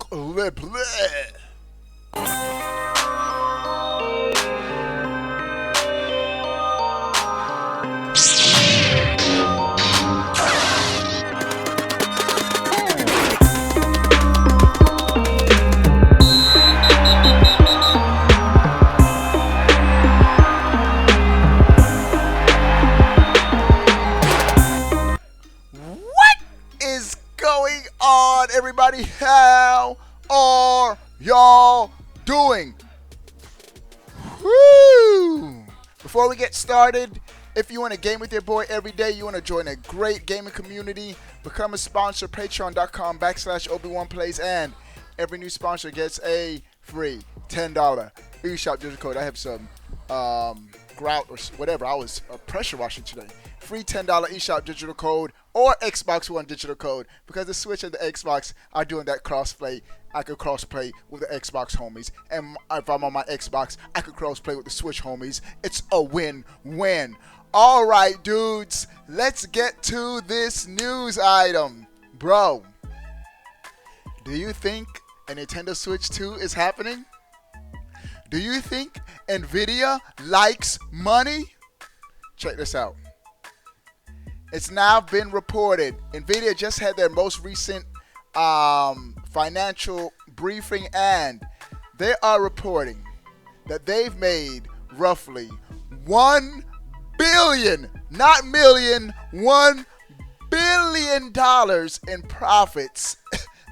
What is going on, everybody? How are y'all doing? Woo! Before we get started, if you want to game with your boy every day, you want to join a great gaming community, become a sponsor, patreon.com/Obi1Plays, and every new sponsor gets a free $10 eShop digital code. I have some grout or whatever. I was pressure washing today. Free $10 eShop digital code or Xbox One digital code, because the Switch and the Xbox are doing that crossplay. I could crossplay with the Xbox homies, and if I'm on my Xbox, I could crossplay with the Switch homies. It's a win-win. All right, dudes, let's get to this news item. Bro, do you think a Nintendo Switch 2 is happening? Do you think Nvidia likes money? Check this out. It's now been reported. Nvidia just had their most recent financial briefing, and they are reporting that they've made roughly $1 billion, not million, $1 billion in profits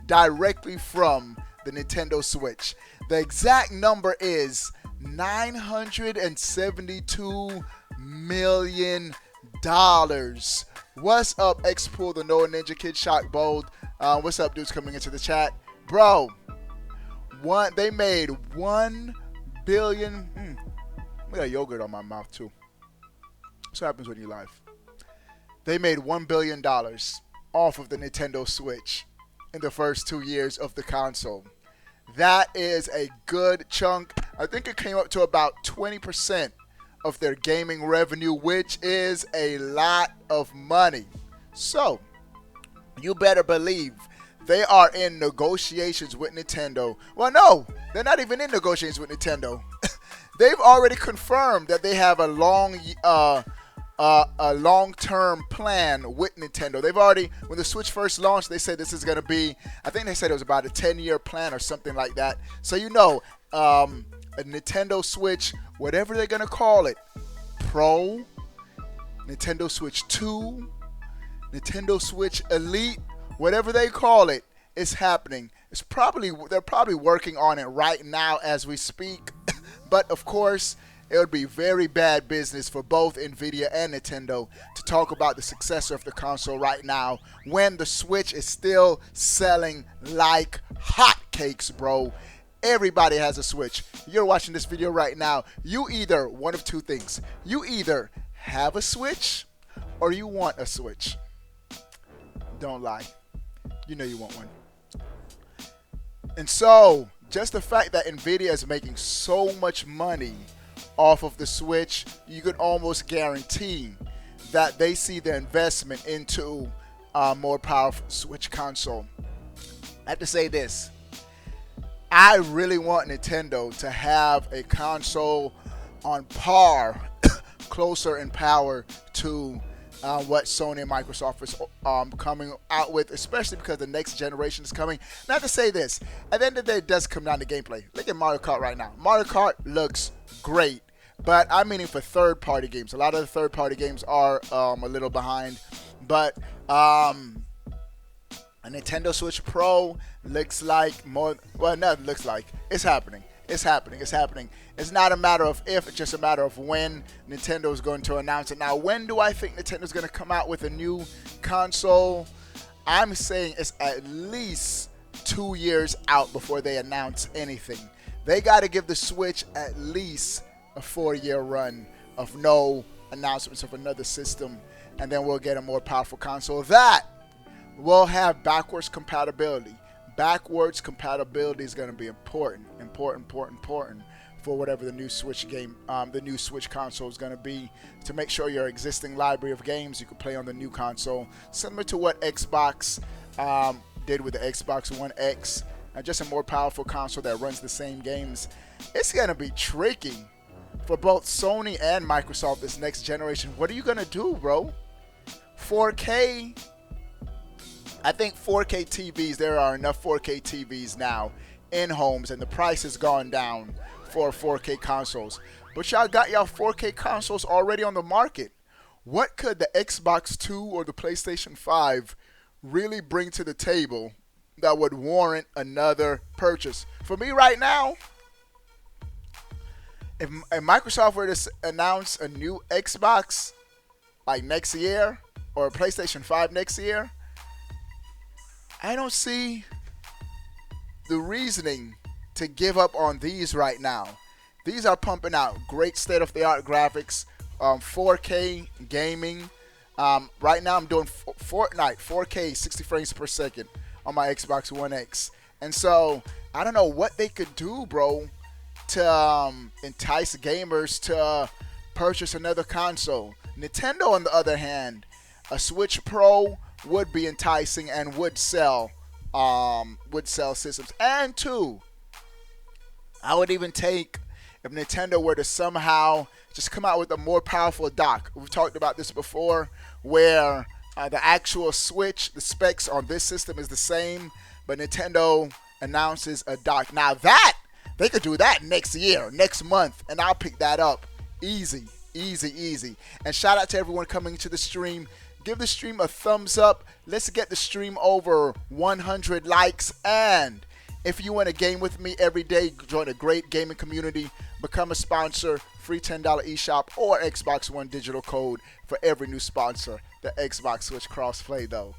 directly from the Nintendo Switch. The exact number is $972 million. What's up, X-Pool, the Noah Ninja Kid, Shock Bold? What's up, dudes coming into the chat? Bro, they made $1 billion. I got yogurt on my mouth, too. That's what happens when you live. They made $1 billion off of the Nintendo Switch in the first 2 years of the console. That is a good chunk. I think it came up to about 20% of their gaming revenue, which is a lot of money. So, you better believe they are in negotiations with Nintendo. Well, no, they're not even in negotiations with Nintendo. They've already confirmed that they have a long-term plan with Nintendo. They've already, when the Switch first launched, they said this is going to be, I think they said it was about a 10-year plan or something like that. So, you know, a Nintendo Switch, whatever they're going to call it, Pro, Nintendo Switch 2, Nintendo Switch Elite, whatever they call it, is happening. They're probably working on it right now as we speak. But of course, it would be very bad business for both Nvidia and Nintendo to talk about the successor of the console right now when the Switch is still selling like hotcakes, bro. Everybody has a Switch. You're watching this video right now. You either, one of two things. You either have a Switch or you want a Switch. Don't lie. You know you want one. And so, just the fact that Nvidia is making so much money off of the Switch, you could almost guarantee that they see the investment into a more powerful Switch console. I have to say this. I really want Nintendo to have a console on par, closer in power to what Sony and Microsoft is coming out with, especially because the next generation is coming. Not to say this, at the end of the day, it does come down to gameplay. Look at Mario Kart right now. Mario Kart looks great, but I'm meaning for third-party games. A lot of the third-party games are a little behind, but a Nintendo Switch Pro looks like more, well, nothing looks like. It's happening. It's happening. It's happening. It's not a matter of if, it's just a matter of when Nintendo is going to announce it. Now, when do I think Nintendo is going to come out with a new console? I'm saying it's at least 2 years out before they announce anything. They got to give the Switch at least a 4-year run of no announcements of another system, and then we'll get a more powerful console that will have backwards compatibility. Backwards compatibility is going to be important for whatever the new Switch game, the new Switch console is going to be, to make sure your existing library of games you can play on the new console, similar to what Xbox did with the Xbox One X. just a more powerful console that runs the same games. It's going to be tricky for both Sony and Microsoft this next generation. What are you going to do, bro? 4K? I think 4K TVs, there are enough 4K TVs now in homes, and the price has gone down for 4K consoles. But y'all got y'all 4K consoles already on the market. What could the Xbox 2 or the PlayStation 5 really bring to the table that would warrant another purchase? For me right now, if Microsoft were to announce a new Xbox like next year or a PlayStation 5 next year, I don't see the reasoning to give up on these right now. These are pumping out great state-of-the-art graphics, 4K gaming. Right now I'm doing Fortnite 4K 60 frames per second on my Xbox One X. And so I don't know what they could do, bro, to entice gamers to purchase another console. Nintendo, on the other hand, a Switch Pro would be enticing and would sell systems. And two, I would even take if Nintendo were to somehow just come out with a more powerful dock. We've talked about this before, where the actual Switch, the specs on this system is the same, but Nintendo announces a dock. Now that, they could do that next year, next month, and I'll pick that up. Easy, easy, easy. And shout out to everyone coming to the stream. Give the stream a thumbs up. Let's get the stream over 100 likes. And if you want to game with me every day, join a great gaming community, become a sponsor, free $10 eShop or Xbox One digital code for every new sponsor. The Xbox Switch crossplay though.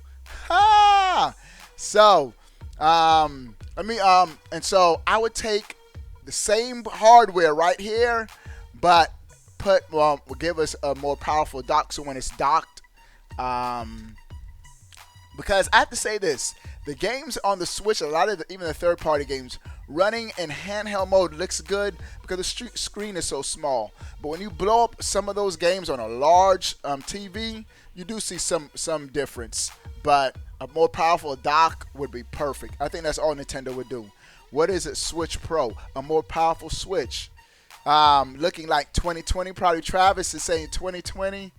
Ha! So, and so I would take the same hardware right here, but will give us a more powerful dock. So when it's docked, because I have to say this, the games on the Switch, a lot of even the third-party games, running in handheld mode looks good because the screen is so small. But when you blow up some of those games on a large TV, you do see some difference. But a more powerful dock would be perfect. I think that's all Nintendo would do. What is it? Switch Pro, a more powerful Switch. Looking like 2020, probably Travis is saying 2020.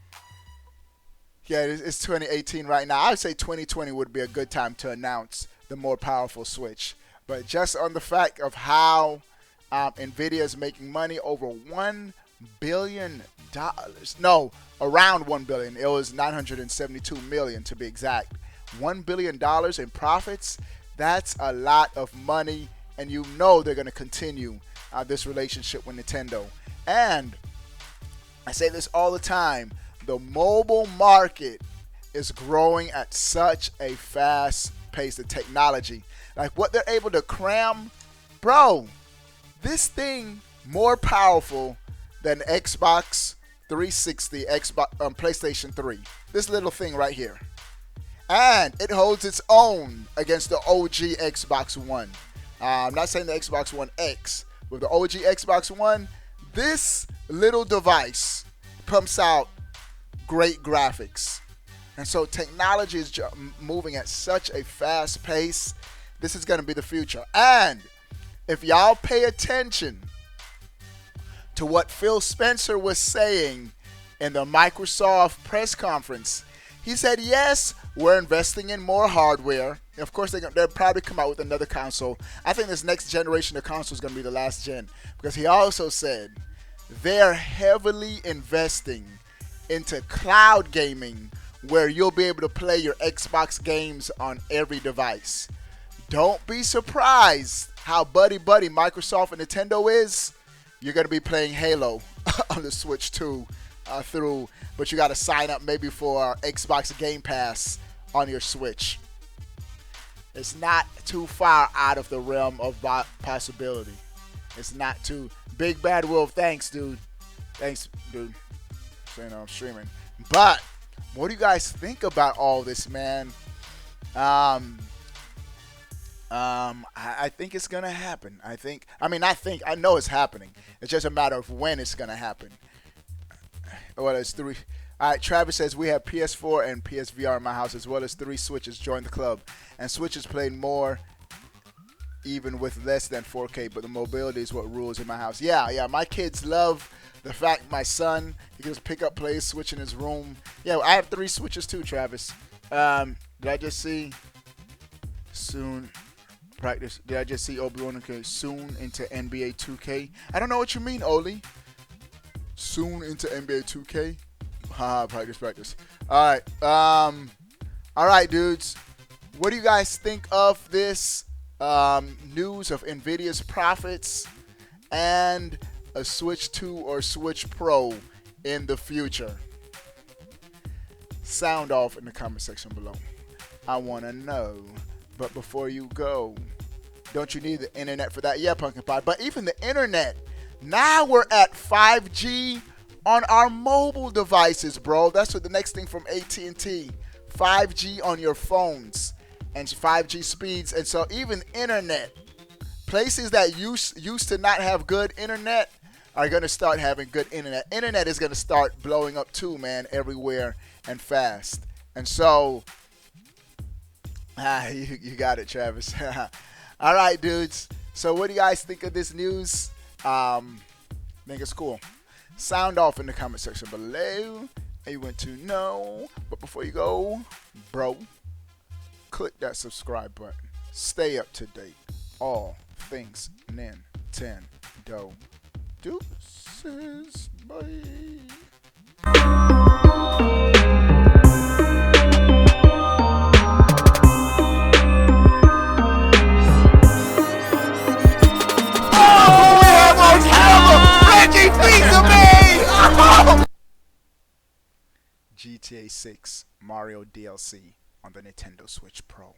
Yeah, it's 2018 right now. I would say 2020 would be a good time to announce the more powerful Switch. But just on the fact of how NVIDIA is making money, over $1 billion. No, around $1 billion. It was $972 million to be exact. $1 billion in profits. That's a lot of money, and you know they're going to continue this relationship with Nintendo. And I say this all the time. The mobile market is growing at such a fast pace. The technology, like what they're able to cram, bro, this thing more powerful than Xbox 360, PlayStation 3. This little thing right here. And it holds its own against the OG Xbox One. I'm not saying the Xbox One X. With the OG Xbox One, this little device pumps out great graphics. And so technology is moving at such a fast pace. This is going to be the future. And if y'all pay attention to what Phil Spencer was saying in the Microsoft press conference, he said, yes, we're investing in more hardware. Of course, they'll probably come out with another console. I think this next generation of consoles is going to be the last gen. Because he also said they're heavily investing into cloud gaming, where you'll be able to play your Xbox games on every device. Don't be surprised how buddy-buddy Microsoft and Nintendo is. You're going to be playing Halo on the Switch too, but you got to sign up maybe for Xbox Game Pass on your Switch. It's not too far out of the realm of possibility. It's not too. Big Bad Wolf, thanks, dude. Thanks, dude. Saying I'm streaming. But what do you guys think about all this, man? I think it's gonna happen. I know it's happening. It's just a matter of when it's gonna happen. Well, it's 3. All right, Travis says we have PS4 and PSVR in my house as well as 3 Switches. Join the club. And Switches played more. even with less than 4K, but the mobility is what rules in my house. Yeah, my kids love the fact my son, he can just pick up, play, switch in his room. Yeah, I have 3 switches too, Travis. Did I just see soon practice? Did I just see Obi-Wan soon into NBA 2K? I don't know what you mean, Oli. Soon into NBA 2K? Practice. All right, dudes. What do you guys think of this news of Nvidia's profits and a Switch 2 or Switch Pro in the future? Sound off in the comment section below. I want to know. But before you go, don't you need the internet for that? Yeah, Pumpkin Pie. But even the internet, now we're at 5G on our mobile devices, bro. That's what the next thing from AT&T. 5G on your phones and 5G speeds. And so even internet, places that used to not have good internet are going to start having good internet. Internet is going to start blowing up too, man, everywhere and fast. And so, you got it, Travis. All right, dudes. So what do you guys think of this news? Think it's cool. Sound off in the comment section below. And you want to know. But before you go, bro, click that subscribe button. Stay up to date. All things Nintendo. Deuces. Bye. GTA 6 Mario DLC on the Nintendo Switch Pro.